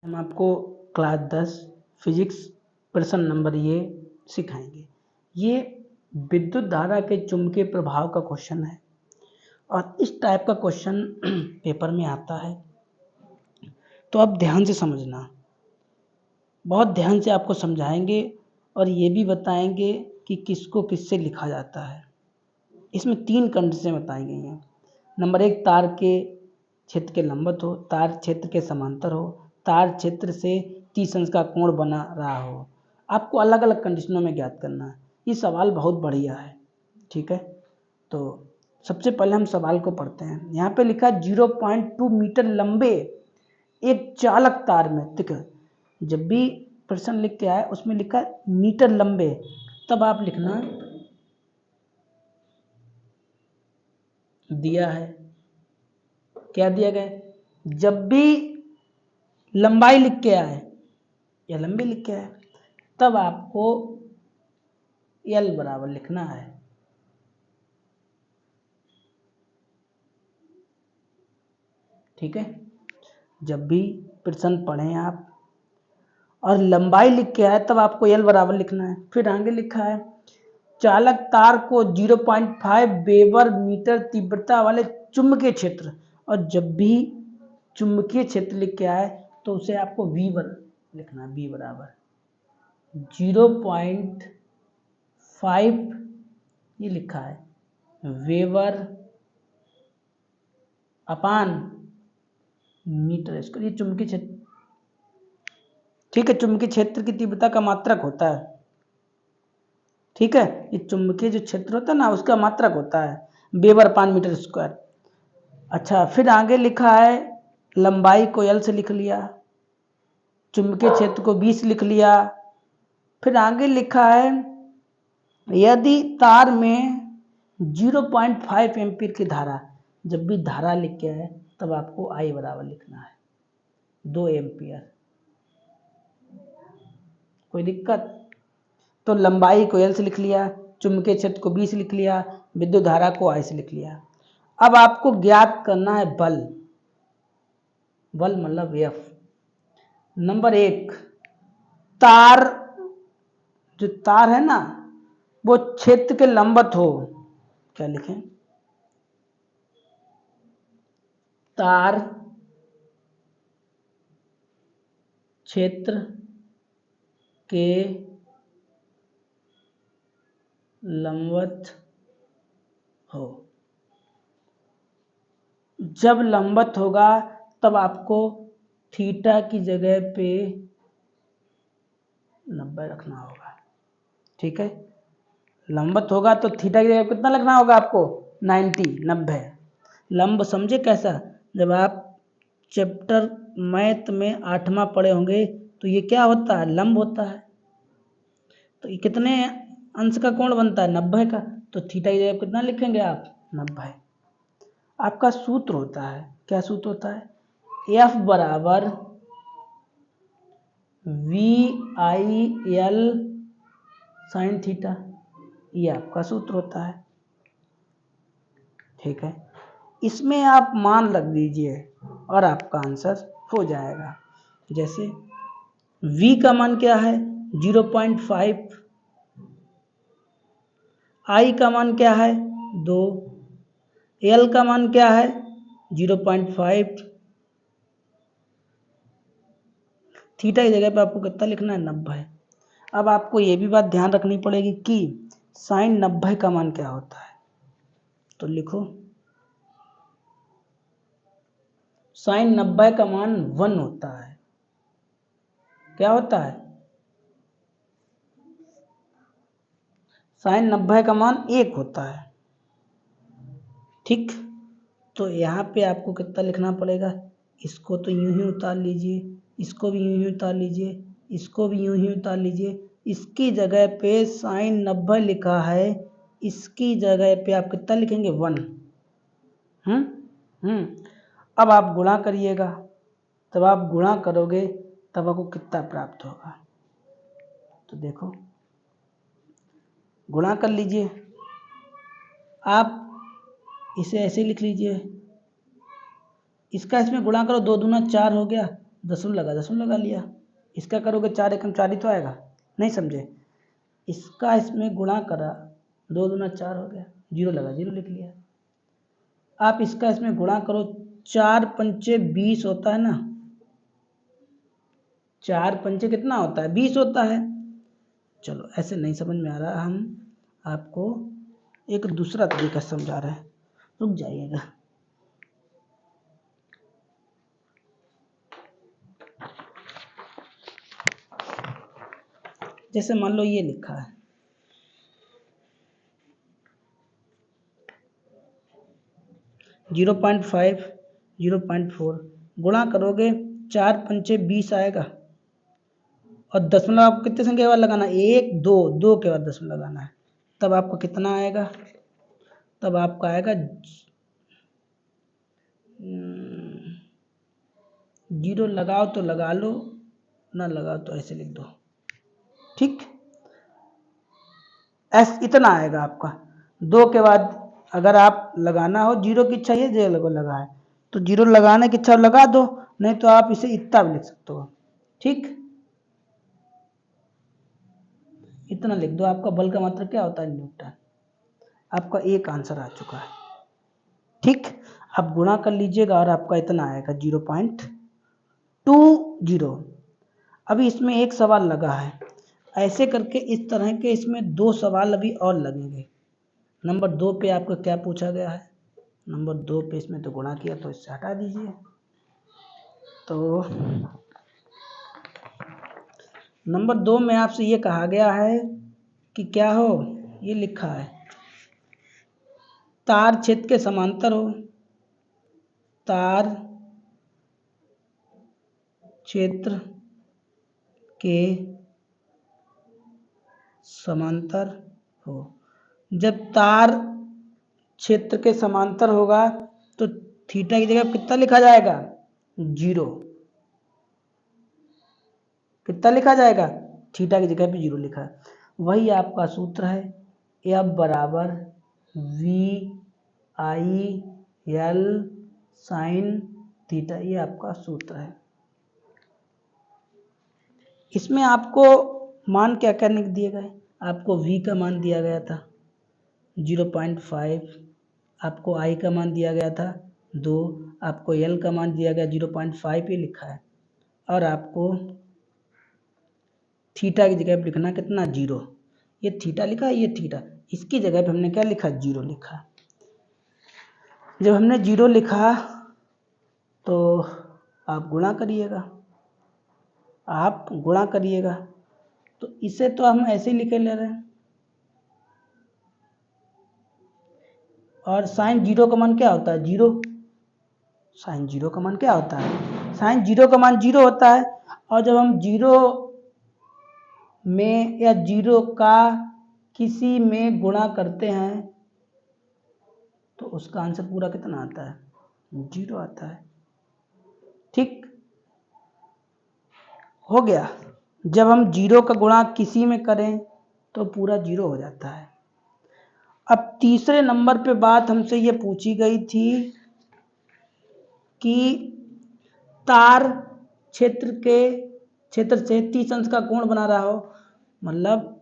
हम आपको class 10 physics प्रश्न नंबर ये सिखाएंगे। ये विद्युत धारा के चुंबकीय प्रभाव का क्वेश्चन है और इस टाइप का क्वेश्चन पेपर में आता है, तो आप ध्यान से समझना। बहुत ध्यान से आपको समझाएंगे और ये भी बताएंगे कि किसको किससे लिखा जाता है। इसमें 3 कंडीशन बताई गई हैं। नंबर 1, तार के क्षेत्र के लंबवत हो, तार क्षेत्र के समांतर हो, तार क्षेत्र से 30 अंश का कोण बना रहा हो। आपको अलग अलग कंडीशनों में ज्ञात करना है। ये सवाल बहुत बढ़िया है, ठीक है। तो सबसे पहले हम सवाल को पढ़ते हैं। यहाँ पे लिखा है 0.2 मीटर लंबे एक चालक तार में, ठीक है। जब भी प्रश्न लिख के आए उसमें लिखा है मीटर लंबे, तब आप लिखना दिया है, क्या दिया गया। जब भी लंबाई लिख के आए या लंबी लिख के आए, तब आपको L बराबर लिखना है। ठीक है, जब भी प्रश्न पढ़ें आप और लंबाई लिख के आए तब आपको L बराबर लिखना है। फिर आगे लिखा है चालक तार को 0.5 वेबर मीटर तीव्रता वाले चुंबकीय क्षेत्र, और जब भी चुंबकीय क्षेत्र लिख के आए तो उसे आपको V लिखना है। V बराबर 0.5 ये लिखा है वेबर अपान मीटर स्क्वायर, ये चुंबकीय क्षेत्र, ठीक है। चुंबकीय क्षेत्र की तीव्रता का मात्रक होता है, ठीक है। ये चुंबकीय जो क्षेत्र होता है ना, उसका मात्रक होता है वेबर अपान मीटर स्क्वायर। अच्छा, फिर आगे लिखा है लंबाई को L से लिख लिया, चुंबकीय क्षेत्र को 20 लिख लिया। फिर आगे लिखा है यदि तार में 0.5 एम्पीयर की धारा, जब भी धारा लिख के आए तब आपको I बराबर लिखना है 2 एम्पीयर। कोई दिक्कत? तो लंबाई को L से लिख लिया, चुंबकीय क्षेत्र को 20 लिख लिया, विद्युत धारा को I से लिख लिया। अब आपको ज्ञात करना है बल। बल मतलब F। नंबर 1, तार, जो तार है ना वो क्षेत्र के लंबवत हो, क्या लिखें, तार क्षेत्र के लंबवत हो। जब लंबवत होगा तब आपको थीटा की जगह पे 90 रखना होगा, ठीक है। लंबवत होगा तो थीटा की जगह कितना लगना होगा आपको 90। लंब समझे कैसा? जब आप चैप्टर मैथ में 8वां पढ़े होंगे तो ये क्या होता है, लंब होता है। तो ये कितने अंश का कोण बनता है, 90 का। तो थीटा की जगह कितना लिखेंगे आप, 90। आपका सूत्र होता है, क्या सूत्र होता है, F बराबर VIL साइन थीटा, ये आपका सूत्र होता है, ठीक है। इसमें आप मान रख दीजिए और आपका आंसर हो जाएगा। जैसे V का मान क्या है 0.5, I का मान क्या है 2, L का मान क्या है 0.5, थीटा की जगह पे आपको कितना लिखना है 90। अब आपको ये भी बात ध्यान रखनी पड़ेगी कि साइन 90 का मान क्या होता है। तो लिखो साइन 90 का मान 1 होता है। क्या होता है, साइन 90 का मान 1 होता है, ठीक। तो यहाँ पे आपको कितना लिखना पड़ेगा, इसको तो यूं ही उतार लीजिए, इसको भी यूं ही उतार लीजिए, इसको भी यूं ही उतार लीजिए। इसकी जगह पे साइन 90 लिखा है, इसकी जगह पे आप कितना लिखेंगे 1। अब आप गुणा करिएगा, तब आप गुणा करोगे तब आपको कितना प्राप्त होगा। तो देखो गुणा कर लीजिए, आप इसे ऐसे लिख लीजिए, इसका इसमें गुणा करो, 2 दूना 4 हो गया, दशमलव लगा लिया। इसका करोगे 4 एकम 4 ही तो आएगा, नहीं समझे। इसका इसमें गुणा करा, 2 दूना 4 हो गया, 0 लगा, 0 लिख लिया। आप इसका इसमें गुणा करो, 4 पंचे 20 होता है ना, 4 पंचे कितना होता है, 20 होता है। चलो ऐसे नहीं समझ में आ रहा, हम आपको एक दूसरा तरीका समझा रहे हैं, रुक जाइएगा। जैसे मान लो ये लिखा है 0.5 0.4, गुणा करोगे 4 पंचे 20 आएगा, और दशमलव आपको कितने संख्या के बाद लगाना है, 1 2 2 के बाद दशमलव लगाना है। तब आपको कितना आएगा, तब आपका आएगा 0, लगाओ तो लगा लो, ना लगाओ तो ऐसे लिख दो, ठीक। इतना आएगा आपका। 2 के बाद अगर आप लगाना हो, 0 की इच्छा है, 0 लगाए तो 0 लगाने की इच्छा लगा दो, नहीं तो आप इसे इतना भी लिख सकते हो, ठीक। इतना लिख दो। आपका बल का मात्रक क्या होता है, न्यूटन। आपका एक आंसर आ चुका है, ठीक। अब गुणा कर लीजिएगा और आपका इतना आएगा 0.20। अभी इसमें एक सवाल लगा है, ऐसे करके इस तरह के इसमें 2 सवाल अभी और लगेंगे। नंबर 2 पे आपको क्या पूछा गया है, नंबर 2 पे इसमें तो गुणा किया, तो इससे हटा दीजिए। तो नंबर 2 में आपसे ये कहा गया है कि क्या हो, ये लिखा है तार क्षेत्र के समांतर हो, तार क्षेत्र के समांतर हो। जब तार क्षेत्र के समांतर होगा तो थीटा की जगह कितना लिखा जाएगा, 0। कितना लिखा जाएगा, थीटा की जगह पे 0 लिखा है। वही आपका सूत्र है, F बराबर VIL साइन थीटा, ये आपका सूत्र है। इसमें आपको मान क्या क्या दिए गए, आपको V का मान दिया गया था 0.5, आपको I का मान दिया गया था 2, आपको L का मान दिया गया 0.5 ये लिखा है, और आपको थीटा की जगह पे लिखना कितना, 0। ये थीटा लिखा है, ये थीटा, इसकी जगह पे हमने क्या लिखा, 0 लिखा। जब हमने 0 लिखा तो आप गुणा करिएगा, आप गुणा करिएगा। तो इसे तो हम ऐसे ही लिखे ले रहे हैं, और साइन 0 का मान क्या होता है, 0। साइन 0 का मान क्या होता है, साइन 0 का मान 0 होता है। और जब हम 0 में या 0 का किसी में गुणा करते हैं तो उसका आंसर पूरा कितना आता है, 0 आता है, ठीक हो गया। जब हम 0 का गुणा किसी में करें तो पूरा 0 हो जाता है। अब तीसरे नंबर पे बात हमसे ये पूछी गई थी कि तार क्षेत्र से 30 अंश का कोण बना रहा हो, मतलब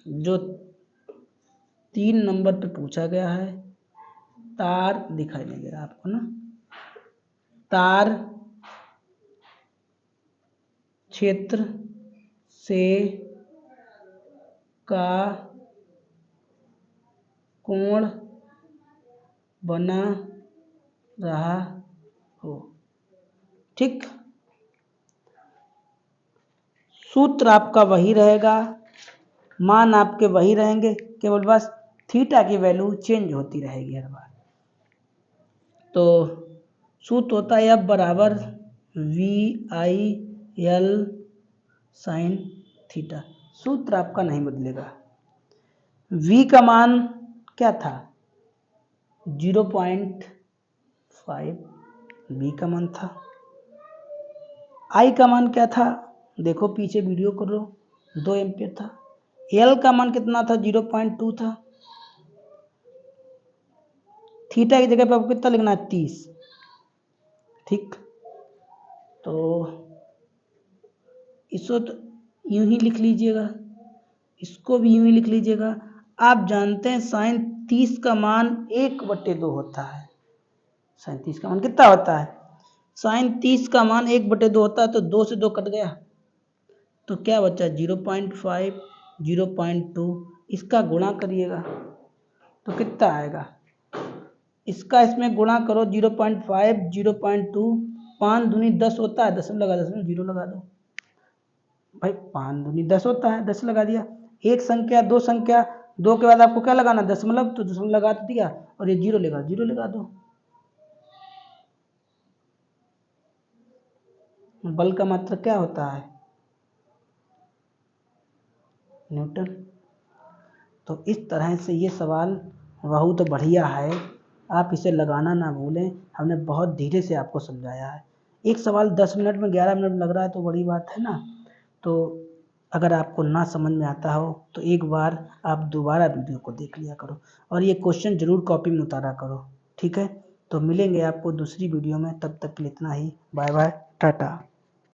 जो 3 नंबर पे पूछा गया है, तार दिखाई नहीं दे रहा आपको ना, तार क्षेत्र से का कोण बना रहा हो, ठीक। सूत्र आपका वही रहेगा, मान आपके वही रहेंगे, केवल बस थीटा की वैल्यू चेंज होती रहेगी हर बार। तो सूत्र होता है F बराबर VIL साइन थीटा, सूत्र आपका नहीं बदलेगा। V का मान क्या था, 0.5 V का मान था। I का मान क्या था, देखो पीछे वीडियो करो, 2 एम्पियर था। L का मान कितना था, 0.2 था। थीटा की जगह पे आपको कितना लिखना है, 30, ठीक। तो इसको तो यूं ही लिख लीजिएगा, इसको भी यूं ही लिख लीजिएगा। आप जानते हैं साइन 30 का मान 1/2 होता है। साइन 30 का मान कितना होता है? साइन 30 का मान 1/2 होता है, तो 2 से 2 कट गया, तो क्या बचा? 0.5, 0.2। इसका गुणा करिएगा तो कितना आएगा? इसका इसमें गुणा करो 0.5, 0.2, 5 दूनी 10 होता है, 10 में लगा, 10 में 0 लगा दो भाई। 5 दूनी 10 होता है, 10 लगा दिया। एक संख्या, दो संख्या, दो के बाद आपको क्या लगाना? दशमलव, तो दशमलव लगा दिया, और ये 0 लगा, 0 लगा दो। बल का मात्रक क्या होता है? न्यूटन। तो इस तरह से ये सवाल बहुत बढ़िया है, आप इसे लगाना ना भूलें। हमने बहुत धीरे से आपको समझाया है। एक सवाल 10 मिनट में 11 मिनट लग रहा है तो बड़ी बात है ना। तो अगर आपको ना समझ में आता हो तो एक बार आप दोबारा वीडियो को देख लिया करो, और ये क्वेश्चन ज़रूर कॉपी में उतारा करो, ठीक है। तो मिलेंगे आपको दूसरी वीडियो में, तब तक के लिए इतना ही। Bye bye, Tata.